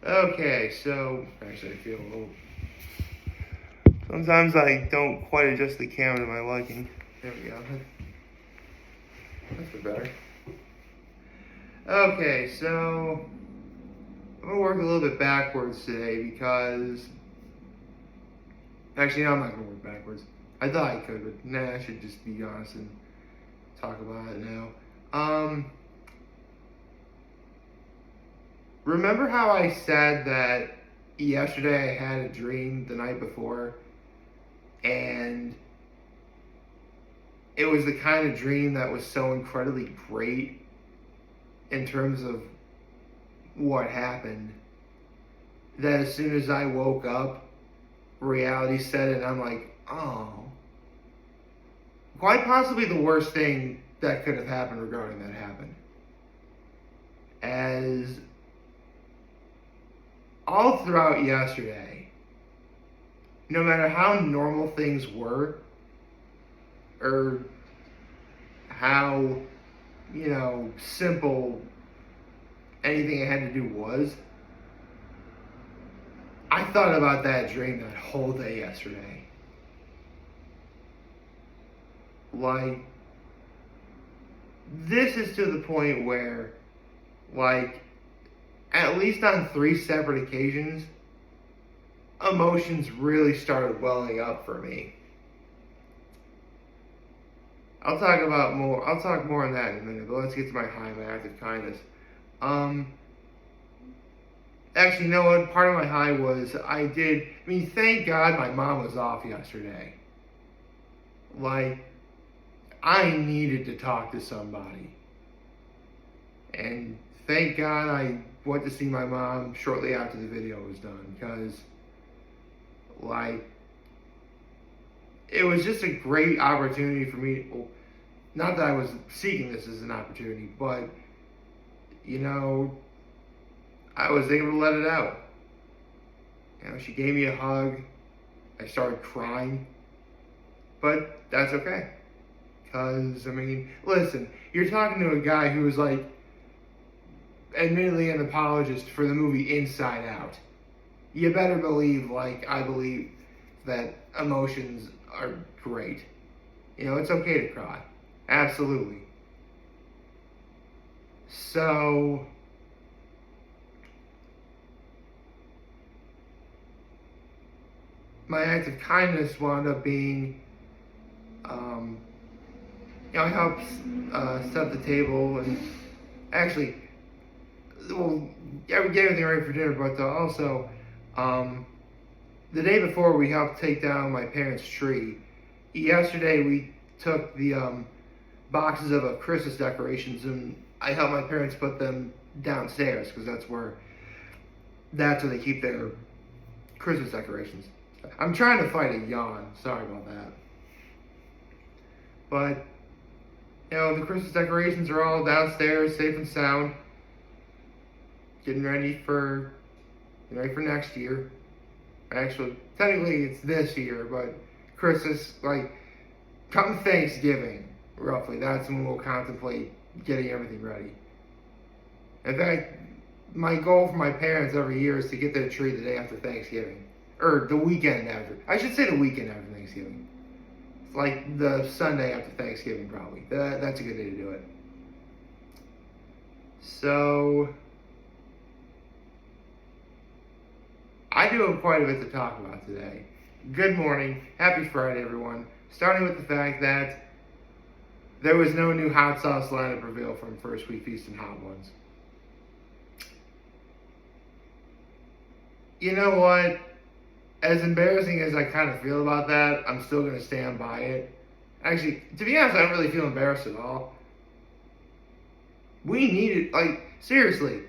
Okay, so actually I feel a little. Sometimes I don't quite adjust the camera to my liking. There we go. That's a bit better. Okay, so I'm gonna work a little bit backwards today because actually no, I'm not gonna work backwards. I thought I could, but nah, I should just be honest and talk about it now. Remember how I said that yesterday I had a dream the night before, and it was the kind of dream that was so incredibly great in terms of what happened that as soon as I woke up, reality set in, and I'm like, oh. Quite possibly the worst thing that could have happened regarding that happened. As all throughout yesterday, no matter how normal things were, or how, simple anything I had to do was, I thought about that dream that whole day yesterday. Like, this is to the point where, like, at least on 3 separate occasions, emotions really started welling up for me. I'll talk more on that in a minute, but let's get to my high, my act of kindness. Actually, you know what? Part of my high was thank God my mom was off yesterday. Like, I needed to talk to somebody. And thank God I went to see my mom shortly after the video was done, because, like, it was just a great opportunity for me. Well, not that I was seeking this as an opportunity, but, I was able to let it out. She gave me a hug. I started crying. But that's okay. Because, listen, you're talking to a guy who was, like, admittedly an apologist for the movie Inside Out. You better believe, like, I believe that emotions are great. It's okay to cry. Absolutely. So, my act of kindness wound up being, I helped set the table and actually, get everything ready for dinner, but also, the day before we helped take down my parents' tree. Yesterday we took the boxes of Christmas decorations and I helped my parents put them downstairs because that's where they keep their Christmas decorations. I'm trying to fight a yawn. Sorry about that. But, the Christmas decorations are all downstairs, safe and sound. Getting ready for next year. Actually, technically it's this year, but Christmas, like, come Thanksgiving, roughly, that's when we'll contemplate getting everything ready. In fact, my goal for my parents every year is to get their tree the day after Thanksgiving. Or the weekend after. I should say the weekend after Thanksgiving. It's like the Sunday after Thanksgiving, probably. That's a good day to do it. So, I do have quite a bit to talk about today. Good morning. Happy Friday, everyone. Starting with the fact that there was no new hot sauce line at Breville from First Week Feast and Hot Ones. You know what? As embarrassing as I kind of feel about that, I'm still going to stand by it. Actually, to be honest, I don't really feel embarrassed at all. We need it. Like, seriously.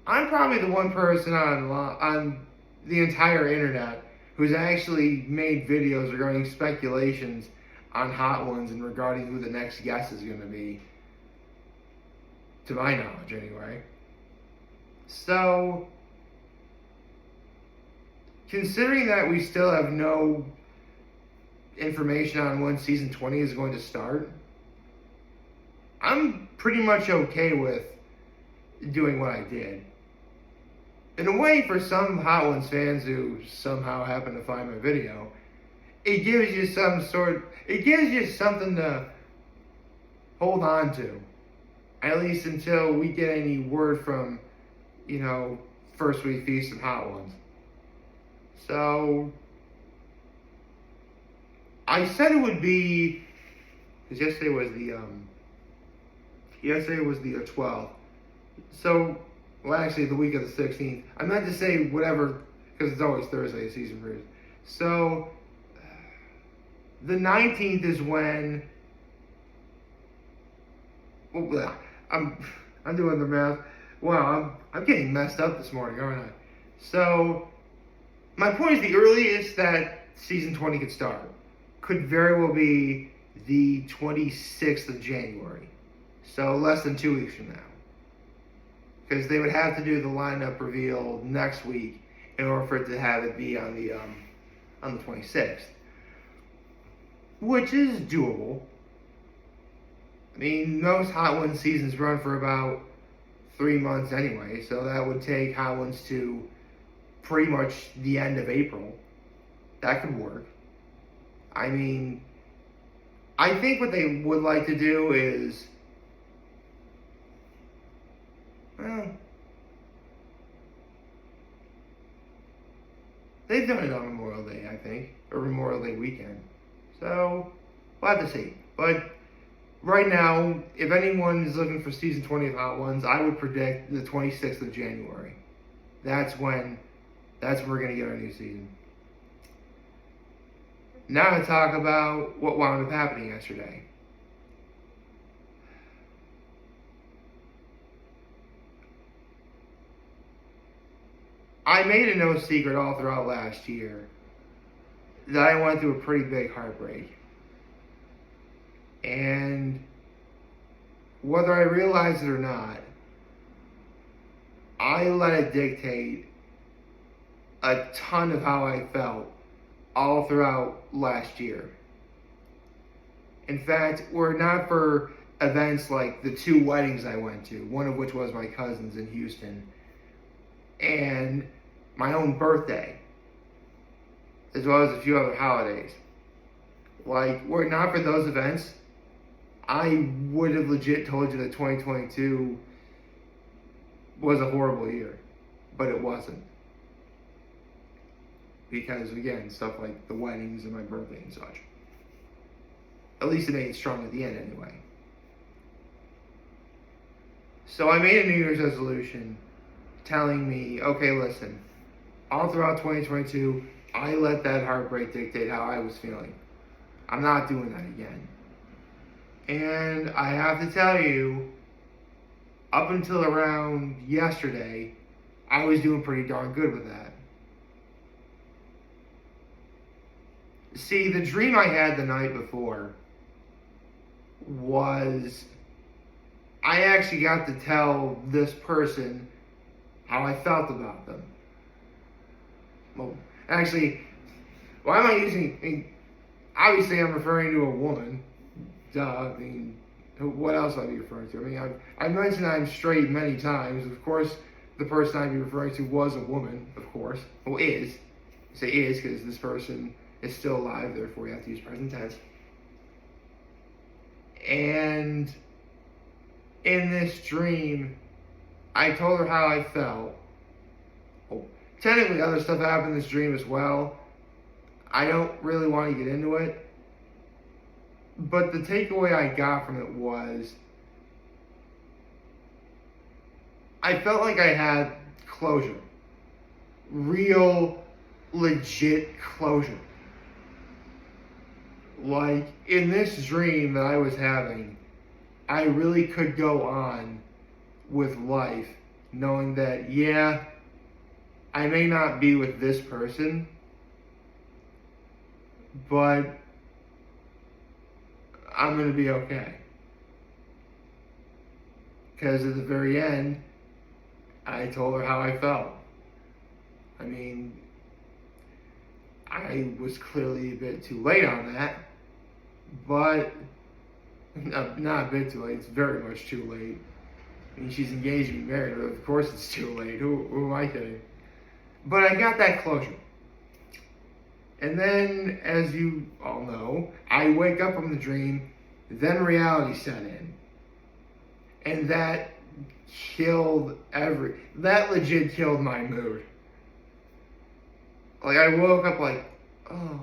I'm probably the one person on the entire internet who's actually made videos regarding speculations on Hot Ones and regarding who the next guest is going to be. To my knowledge, anyway. So, considering that we still have no information on when season 20 is going to start, I'm pretty much okay with doing what I did. in a way, for some Hot Ones fans who somehow happen to find my video, it gives you something to hold on to, at least until we get any word from, First Week Feast and Hot Ones. So, I said it would be, because yesterday was the 12th. So, well, actually, the week of the 16th. I meant to say whatever, because it's always Thursday, season brews. So, the 19th is when. Oh, I'm doing the math. Wow, I'm getting messed up this morning, aren't I? So, my point is the earliest that season 20 could start could very well be the 26th of January. So, less than 2 weeks from now. Because they would have to do the lineup reveal next week in order for it to have it be on the 26th, which is doable. I mean, most Hot Ones seasons run for about 3 months anyway, so that would take Hot Ones to pretty much the end of April. That could work. I mean, I think what they would like to do is, well, they've done it on Memorial Day, I think, or Memorial Day weekend. So, we'll have to see. But right now, if anyone is looking for season 20 of Hot Ones, I would predict the 26th of January. That's when we're going to get our new season. Now to talk about what wound up happening yesterday. I made it no secret all throughout last year that I went through a pretty big heartbreak. And whether I realized it or not, I let it dictate a ton of how I felt all throughout last year. In fact, were it not for events like the 2 weddings I went to, one of which was my cousin's in Houston, and my own birthday, as well as a few other holidays. Like, were it not for those events, I would have legit told you that 2022 was a horrible year. But it wasn't. Because, again, stuff like the weddings and my birthday and such. At least it made it strong at the end anyway. So I made a New Year's resolution telling me, okay, listen, all throughout 2022, I let that heartbreak dictate how I was feeling. I'm not doing that again. And I have to tell you, up until around yesterday, I was doing pretty darn good with that. See, the dream I had the night before was I actually got to tell this person how I felt about them. Well, actually, why am I using, obviously I'm referring to a woman. Duh, what else would I be referring to? I've mentioned I'm straight many times. Of course, the person I'd be referring to was a woman, of course. Well, is. I say is because this person is still alive, therefore you have to use present tense. And in this dream, I told her how I felt. Well, technically, other stuff happened in this dream as well. I don't really want to get into it. But the takeaway I got from it was I felt like I had closure. Real, legit closure. Like, in this dream that I was having, I really could go on with life knowing that, yeah, I may not be with this person, but I'm going to be okay. Because at the very end, I told her how I felt. I mean, I was clearly a bit too late on that, but not a bit too late, it's very much too late. I mean, she's engaged to be married, but of course it's too late. Who am I kidding? But I got that closure. And then, as you all know, I wake up from the dream, then reality set in. And that legit killed my mood. Like, I woke up like, oh.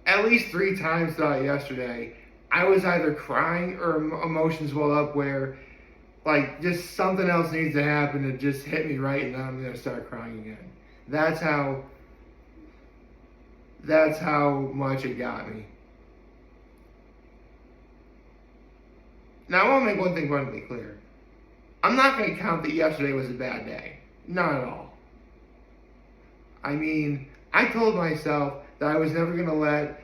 At least 3 times throughout yesterday, I was either crying or emotions well up where, like, just something else needs to happen to just hit me right, and then I'm going to start crying again. That's how much it got me. Now, I want to make one thing abundantly clear. I'm not going to count that yesterday was a bad day. Not at all. I mean, I told myself that I was never going to let,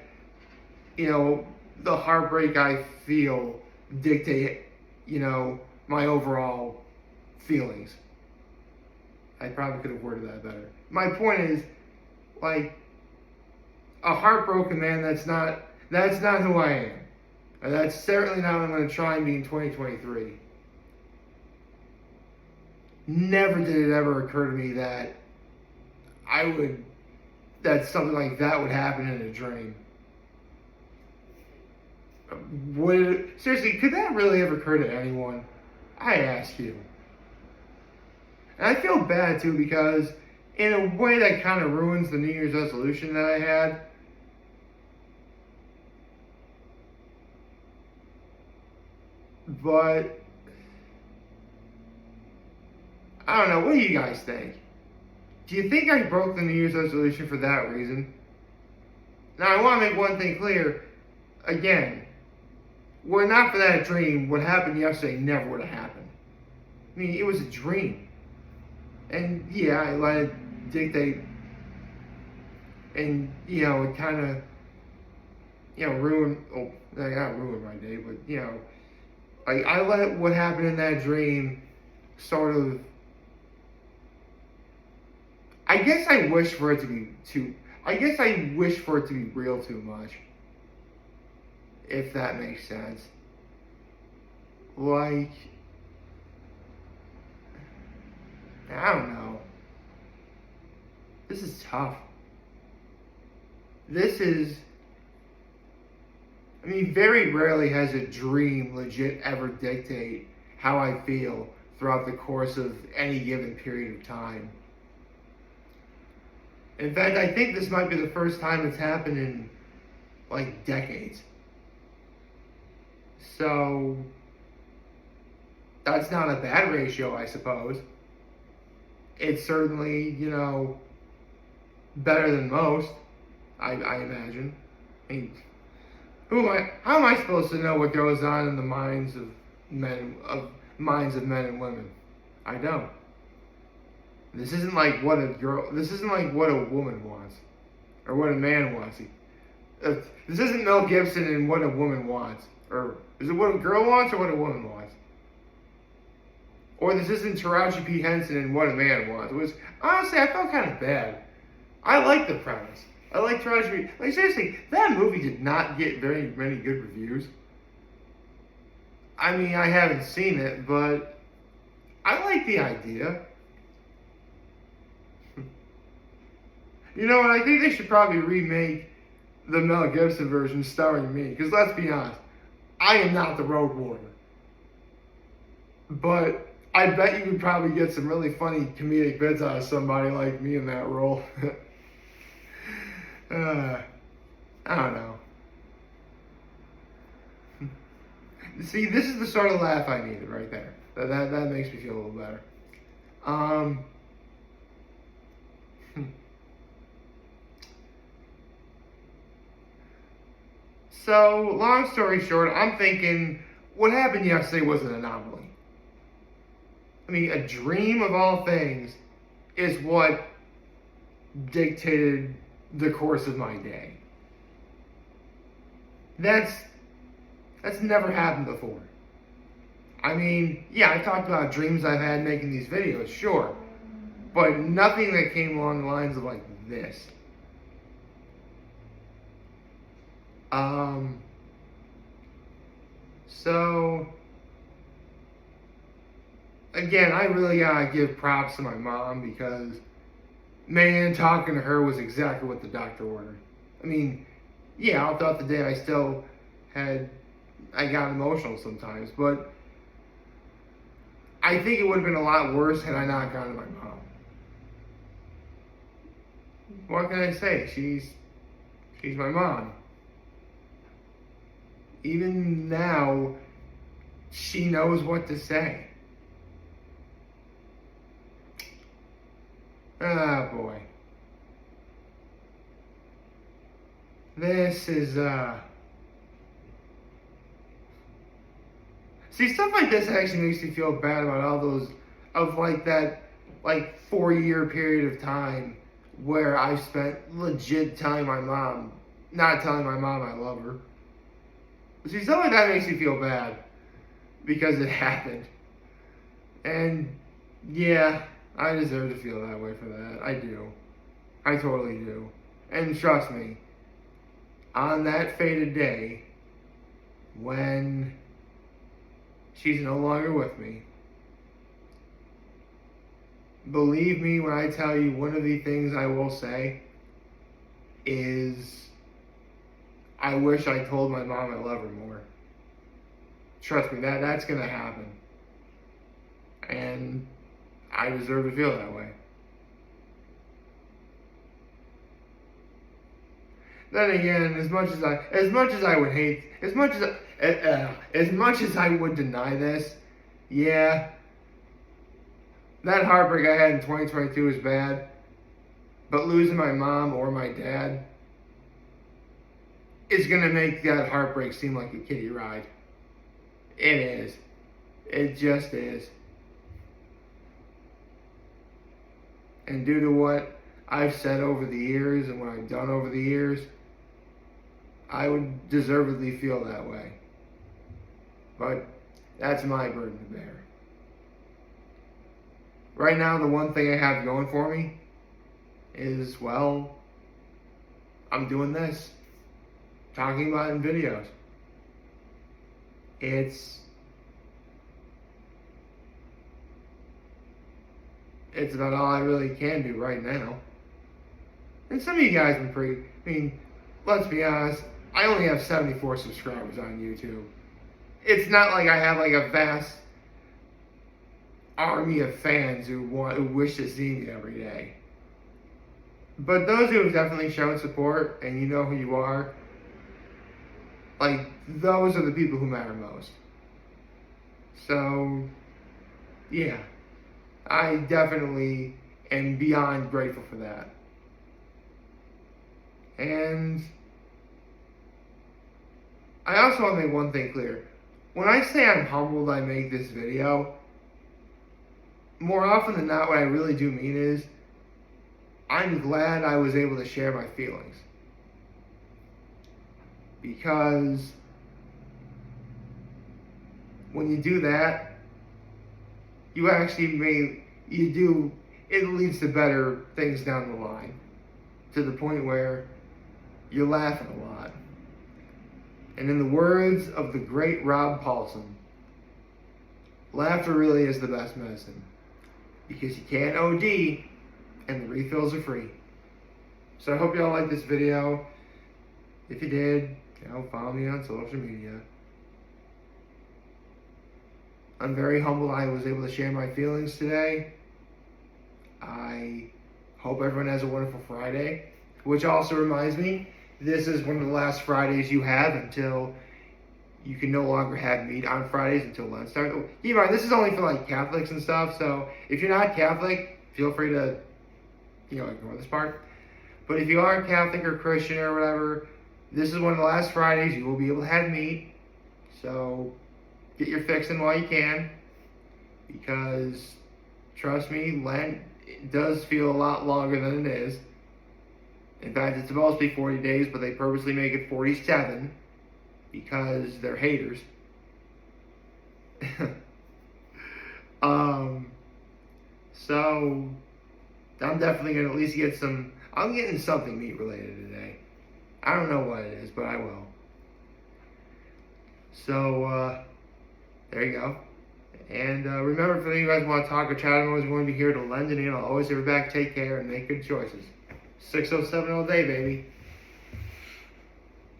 the heartbreak I feel dictate, my overall feelings. I probably could have worded that better. My point is, like, a heartbroken man, that's not who I am. And that's certainly not what I'm going to try and be in 2023. Never did it ever occur to me that that something like that would happen in a dream. Seriously, could that really ever occur to anyone? I ask you. And I feel bad too, because in a way that kind of ruins the New Year's resolution that I had. But I don't know, what do you guys think? Do you think I broke the New Year's resolution for that reason? Now, I want to make one thing clear. Again, were it not for that dream, what happened yesterday never would have happened. I mean, it was a dream. And yeah, I let it dictate. And, it kind of, ruined, not ruined my day, but, I let what happened in that dream sort of, I guess I wish for it to be real too much. If that makes sense. Like, I don't know. This is tough. Very rarely has a dream legit ever dictate how I feel throughout the course of any given period of time. In fact, I think this might be the first time it's happened in, like, decades. So, that's not a bad ratio, I suppose. It's certainly, better than most, I imagine. I mean, how am I supposed to know what goes on in the minds of men and women? I don't. This isn't like what a woman wants, or what a man wants. This isn't Mel Gibson and what a woman wants, or is it what a girl wants or what a woman wants? Or this isn't Taraji P. Henson and what a man wants. Honestly, I felt kind of bad. I like the premise. I like Taraji P. Like, seriously, that movie did not get very many good reviews. I mean, I haven't seen it, but I like the idea. You know what? I think they should probably remake the Mel Gibson version starring me. Because let's be honest, I am not the Road Warrior. But I bet you could probably get some really funny comedic bits out of somebody like me in that role. I don't know. See, this is the sort of laugh I needed right there. That makes me feel a little better. So, long story short, I'm thinking what happened yesterday was an anomaly. I mean, a dream of all things is what dictated the course of my day. That's never happened before. I mean, yeah, I talked about dreams I've had making these videos, sure. But nothing that came along the lines of like this. So again, I really gotta give props to my mom because, man, talking to her was exactly what the doctor ordered. I mean, yeah, all throughout the day I got emotional sometimes, but I think it would have been a lot worse had I not gone to my mom. What can I say? She's my mom. Even now, she knows what to say. Ah, boy. This is, See, stuff like this actually makes me feel bad about all those, of like that, like 4-year period of time where I've spent legit telling my mom, not telling my mom I love her. See, stuff like that makes me feel bad because it happened. And yeah, I deserve to feel that way for that. I do. I totally do. And trust me, on that fated day, when she's no longer with me, believe me when I tell you, one of the things I will say is I wish I told my mom I love her more. Trust me, that's gonna happen. And I deserve to feel that way. Then again, as much as I would hate, as much as I would deny this, yeah, that heartbreak I had in 2022 is bad. But losing my mom or my dad is gonna make that heartbreak seem like a kiddie ride. It is. It just is. And due to what I've said over the years and what I've done over the years, I would deservedly feel that way. But that's my burden to bear. Right now, the one thing I have going for me is, well, I'm doing this. Talking about it in videos. It's about all I really can do right now. And some of you guys have been let's be honest, I only have 74 subscribers on YouTube. It's not like I have like a vast army of fans who wish to see me every day. But those who have definitely shown support, and you know who you are, like, those are the people who matter most. So, yeah, I definitely am beyond grateful for that. And I also want to make one thing clear. When I say I'm humbled I make this video, more often than not, what I really do mean is, I'm glad I was able to share my feelings. Because when you do that, it leads to better things down the line. To the point where you're laughing a lot. And in the words of the great Rob Paulson, laughter really is the best medicine. Because you can't OD, and the refills are free. So I hope y'all liked this video. If you did, follow me on social media. I'm very humbled I was able to share my feelings today. I hope everyone has a wonderful Friday. Which also reminds me, this is one of the last Fridays you have until you can no longer have meat on Fridays until Lent starts. Keep in mind, this is only for like Catholics and stuff, so if you're not Catholic, feel free to, ignore this part. But if you are Catholic or Christian or whatever, this is one of the last Fridays you will be able to have meat. So get your fix in while you can, because trust me, Lent does feel a lot longer than it is. In fact, it's supposed to be 40 days, but they purposely make it 47 because they're haters. So I'm definitely going to at least get I'm getting something meat related today. I don't know what it is, but I will. So, there you go. And remember, if any of you guys want to talk or chat, I'm always going to be here to lend an ear. I'll always have your back. Take care and make good choices. 607 all day, baby.